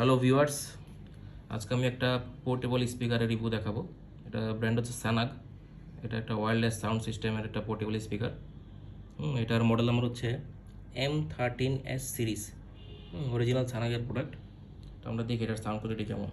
Hello viewers, আজকে আমি একটা পোর্টেবল স্পিকারের রিভিউ দেখাবো। এটা ব্র্যান্ড হচ্ছে স্যানাগ। এটা একটা ওয়্যারলেস সাউন্ড সিস্টেমের একটা পোর্টেবল স্পিকার। এটার মডেল নাম্বার হচ্ছে m13s সিরিজ। Original স্যানাগের product. তো আমরা দেখি এটার সাউন্ড কোয়ালিটি কেমন।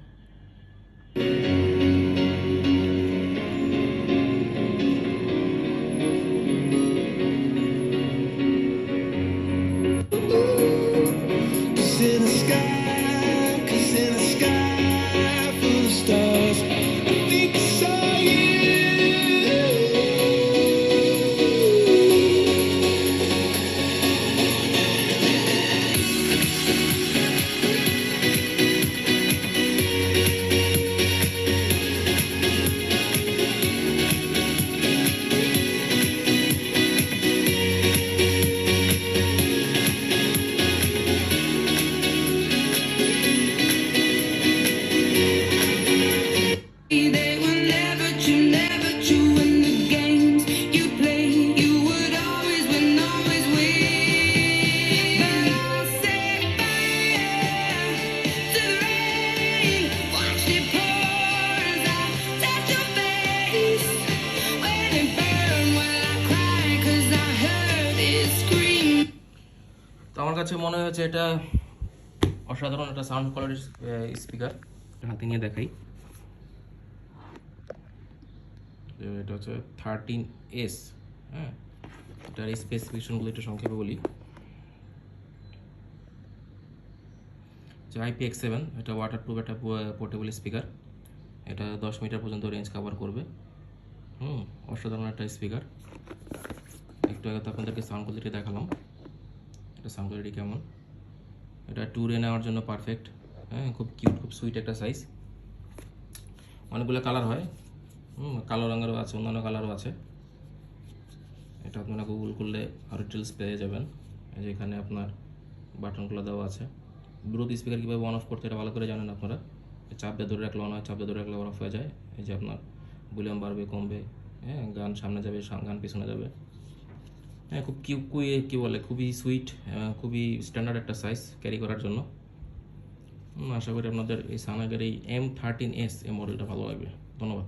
তো আমার কাছে মনে হয়েছে এটা অসাধারণ একটা সাউন্ড কোয়ালিটির স্পিকার। হাতে নিয়ে দেখাই। এটা হচ্ছে 13s। হ্যাঁ, এটার স্পেসিফিকেশনগুলো একটু সংক্ষেপে বলি। যে IPX7, এটা ওয়াটারপ্রুফ একটা পোর্টেবল স্পিকার। এটা 10 মিটার পর্যন্ত রেঞ্জ কভার করবে। অসাধারণ একটা স্পিকার। একটু আগে তো আপনাদেরকে সাউন্ড কোয়ালিটি দেখালাম। এটা সাউন্ড কোয়ালিটি কেমন। এটা ট্যুরে নেওয়ার জন্য পারফেক্ট। হ্যাঁ, খুব কিউট, খুব সুইট একটা সাইজ। অনেকগুলো কালার হয়। কালো রঙেরও আছে, অন্যান্য কালারও আছে। এটা আপনারা গুগল করলে আরও ডিটেলস পেয়ে যাবেন। এই যে এখানে আপনার বাটনগুলো দেওয়া আছে। ব্লুটুথ স্পিকার কীভাবে অন অফ করতে এটা ভালো করে জানেন আপনারা। চাপ দিয়ে ধরে রাখলে অন হয়, চাপ দিয়ে ধরে রাখলে অফ হয়ে যায়। এই যে আপনার ভলিউম বাড়বে কমবে। হ্যাঁ, গান সামনে যাবে, গান পিছনে যাবে। হ্যাঁ, খুব কী বলে, খুবই সুইট, খুবই স্ট্যান্ডার্ড একটা সাইজ ক্যারি করার জন্য। আশা করি আপনাদের এই সানাগের এই M13s এই মডেলটা ভালো লাগবে। ধন্যবাদ।